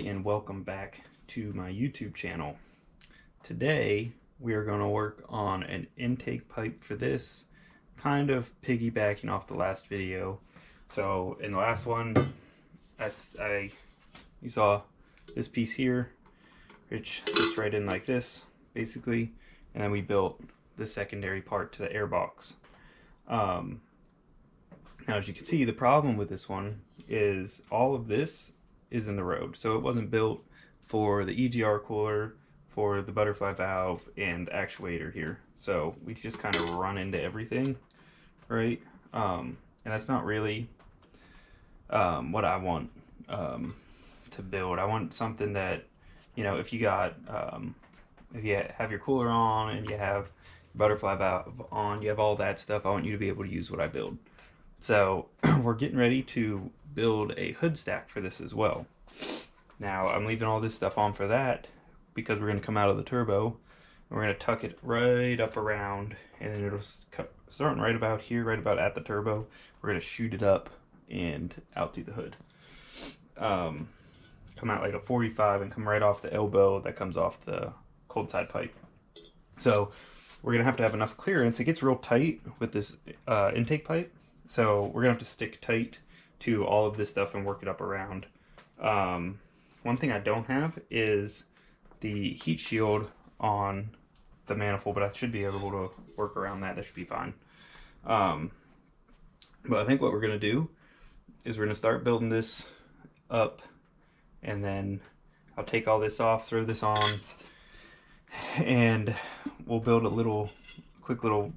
and welcome back to my YouTube channel. Today we are going to work on an intake pipe for this, kind of piggybacking off the last video. So in the last one you saw this piece here, which sits right in like this basically, and then we built the secondary part to the air box. Now as you can see, the problem with this one is all of this is in the road, so it wasn't built for the EGR cooler, for the butterfly valve, and the actuator here. So we just kind of run into everything, right? And that's not really what I want to build. I want something that, you know, if you got if you have your cooler on and you have butterfly valve on, you have all that stuff, I want you to be able to use what I build. So we're getting ready to build a hood stack for this as well. Now I'm leaving all this stuff on for that because we're going to come out of the turbo and we're going to tuck it right up around, and then it'll starting right about here, right about at the turbo. We're going to shoot it up and out through the hood. Come out like a 45 and come right off the elbow that comes off the cold side pipe. So we're going to have enough clearance. It gets real tight with this intake pipe, so we're going to have to stick tight to all of this stuff and work it up around. One thing I don't have is the heat shield on the manifold, but I should be able to work around that. That should be fine. But I think what we're going to do is we're going to start building this up, and then I'll take all this off, throw this on, and we'll build a quick little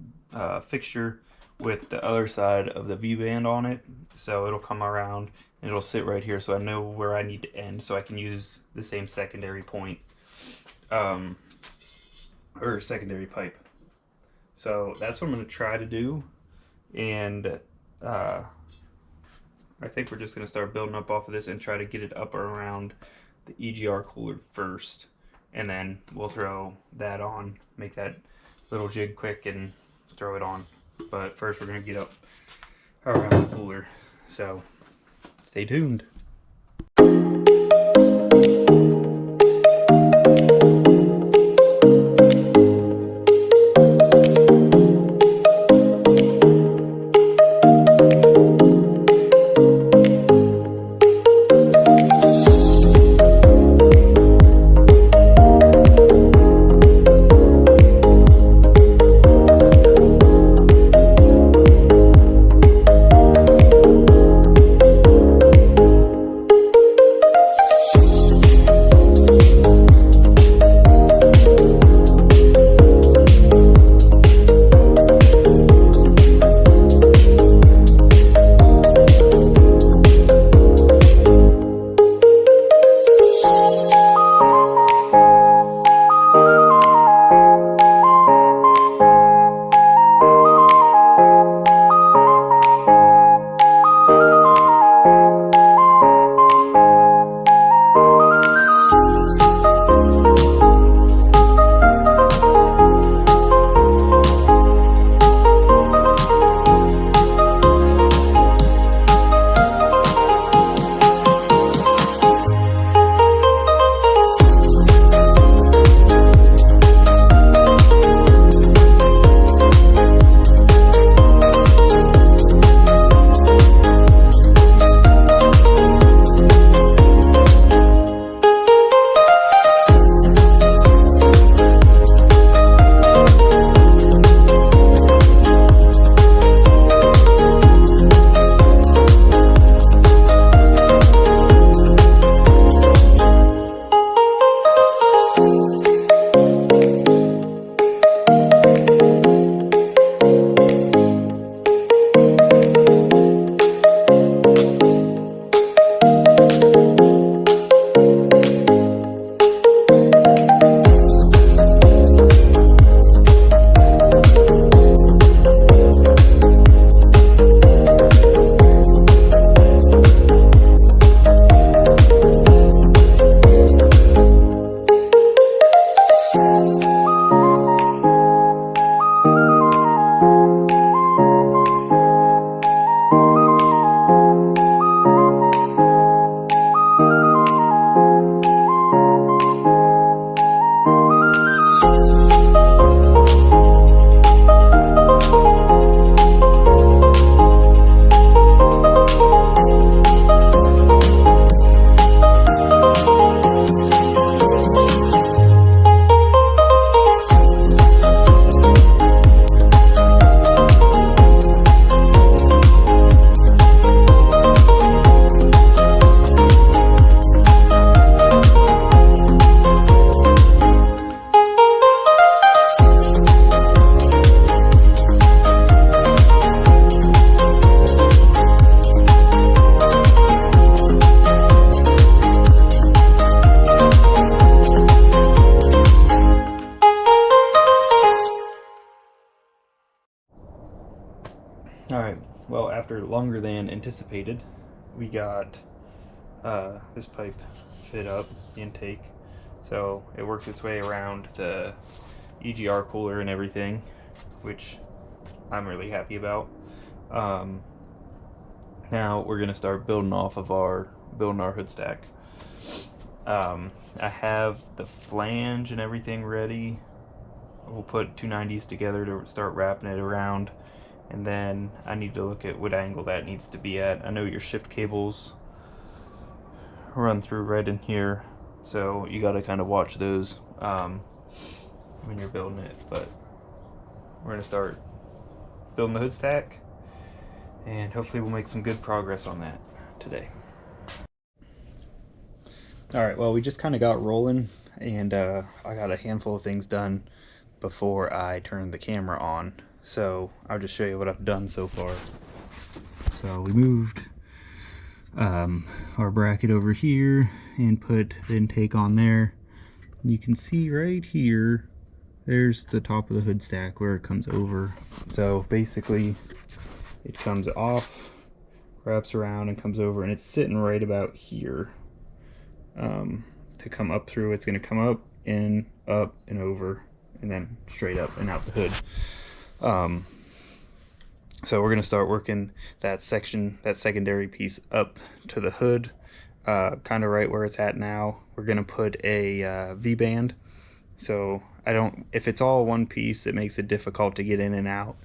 fixture with the other side of the V-band on it. So it'll come around and it'll sit right here, so I know where I need to end, so I can use the same secondary point or secondary pipe. So that's what I'm going to try to do, and I think we're just going to start building up off of this and try to get it up around the EGR cooler first, and then we'll throw that on, make that little jig quick and throw it on. But first we're going to get up around the cooler, so stay tuned. All right, well, after longer than anticipated, we got this pipe fit up, the intake. So it works its way around the EGR cooler and everything, which I'm really happy about. Now we're gonna start building our hood stack. I have the flange and everything ready. We'll put 290s together to start wrapping it around, and then I need to look at what angle that needs to be at. I know your shift cables run through right in here, so you got to kind of watch those when you're building it. But we're gonna start building the hood stack, and hopefully we'll make some good progress on that today. All right, well, we just kind of got rolling, and I got a handful of things done before I turned the camera on, so I'll just show you what I've done so far. So we moved our bracket over here and put the intake on there. You can see right here, there's the top of the hood stack where it comes over. So basically it comes off, wraps around, and comes over, and it's sitting right about here. To come up through, it's going to come up and over, and then straight up and out the hood. So we're going to start working that secondary piece up to the hood, kind of right where it's at now. We're going to put a V-band. So if it's all one piece, it makes it difficult to get in and out.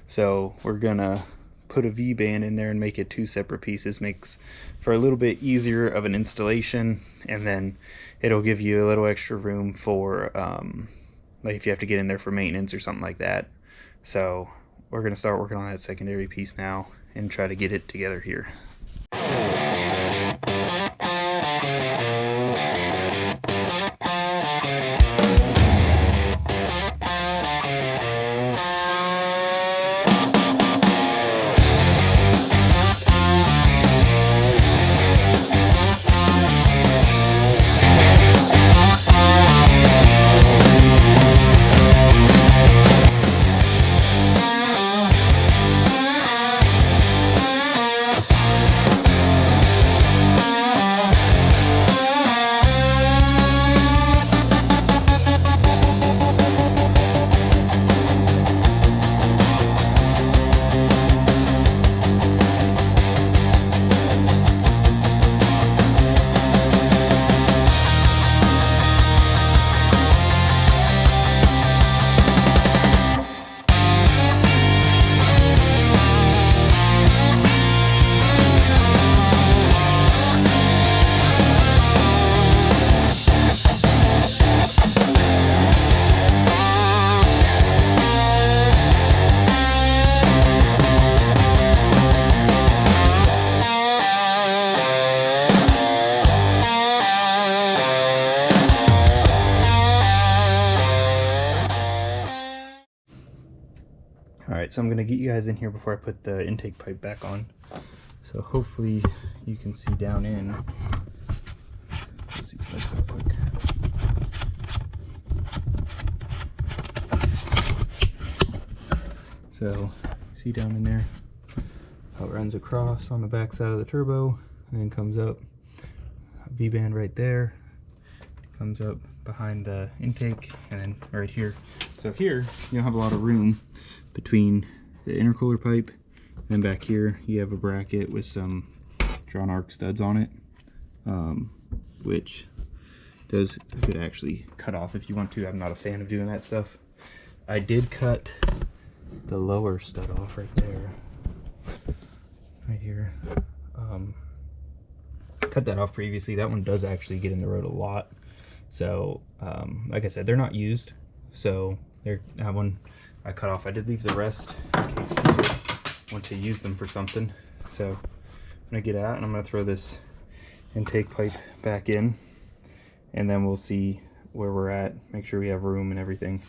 So we're going to put a V-band in there and make it two separate pieces. Makes for a little bit easier of an installation, and then it'll give you a little extra room for like if you have to get in there for maintenance or something like that. So we're going to start working on that secondary piece now and try to get it together here. Alright, so I'm going to get you guys in here before I put the intake pipe back on. So hopefully you can see down in. Let's see lights up quick. So see down in there how it runs across on the back side of the turbo and then comes up. V-band right there. Comes up behind the intake and then right here. So here you'll have a lot of room between the intercooler pipe, and then back here you have a bracket with some drawn arc studs on it, which you could actually cut off if you want to. I'm not a fan of doing that stuff. I did cut the lower stud off right there, right here. Cut that off previously. That one does actually get in the road a lot. So like I said, they're not used, so that one I cut off. I did leave the rest in case people want to use them for something. So I'm gonna get out and I'm gonna throw this intake pipe back in, and then we'll see where we're at, make sure we have room and everything.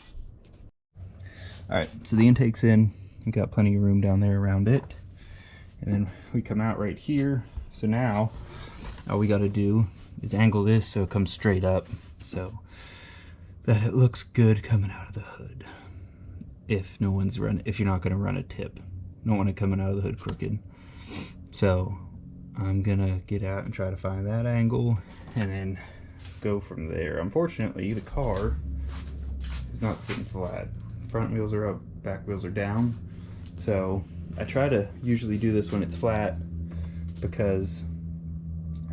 All right, so the intake's in. We've got plenty of room down there around it, and then we come out right here. So now all we got to do is angle this so it comes straight up, so that it looks good coming out of the hood. If you're not going to run a tip. don't want it coming out of the hood crooked. So I'm gonna get out and try to find that angle and then go from there. Unfortunately, the car is not sitting flat. Front wheels are up, back wheels are down. So I try to usually do this when it's flat because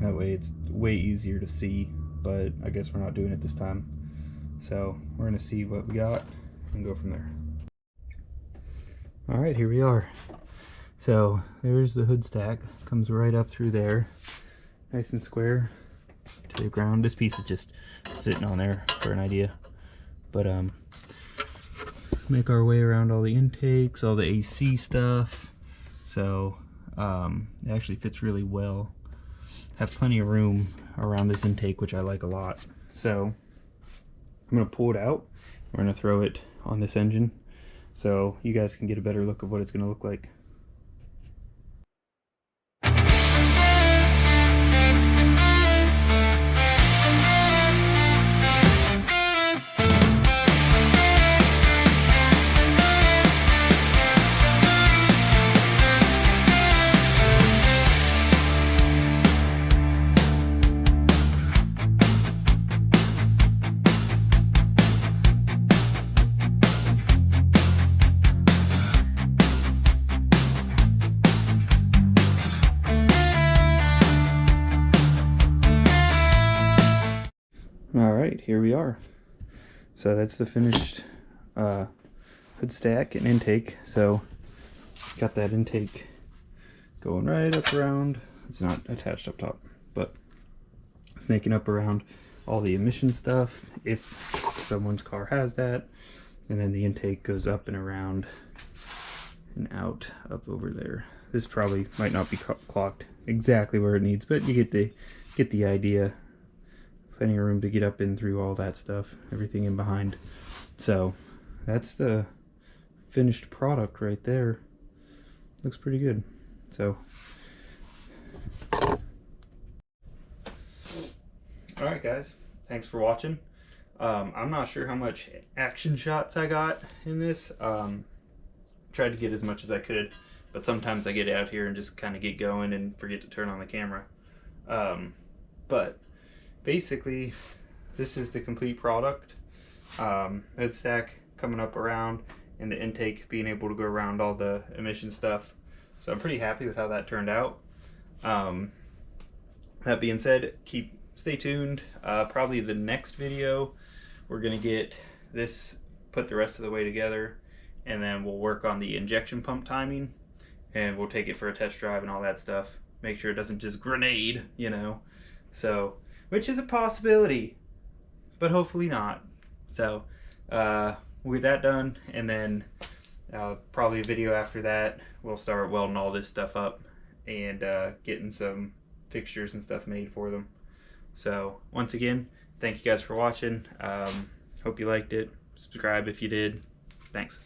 that way it's way easier to see, but I guess we're not doing it this time. So we're gonna see what we got and go from there. All right, here we are. So there's the hood stack, comes right up through there, nice and square to the ground. This piece is just sitting on there for an idea. But make our way around all the intakes, all the AC stuff. So it actually fits really well. Have plenty of room around this intake, which I like a lot. So I'm gonna pull it out. We're gonna throw it on this engine so you guys can get a better look of what it's gonna look like. Alright, here we are. So that's the finished hood stack and intake. So got that intake going right up around, it's not attached up top, but snaking up around all the emission stuff if someone's car has that, and then the intake goes up and around and out up over there. This probably might not be clocked exactly where it needs, but you get the idea. Plenty of room to get up in through all that stuff, everything in behind. So that's the finished product right there. Looks pretty good. So alright guys, thanks for watching. I'm not sure how much action shots I got in this. Tried to get as much as I could, but sometimes I get out here and just kind of get going and forget to turn on the camera. But basically, this is the complete product. Hood stack coming up around, and the intake being able to go around all the emission stuff. So I'm pretty happy with how that turned out. That being said, stay tuned. Probably the next video, we're gonna get this put the rest of the way together, and then we'll work on the injection pump timing, and we'll take it for a test drive and all that stuff. Make sure it doesn't just grenade, you know. So, which is a possibility, but hopefully not. So we'll get that done, and then probably a video after that we'll start welding all this stuff up and getting some fixtures and stuff made for them. So once again, thank you guys for watching. Hope you liked it. Subscribe if you did. Thanks.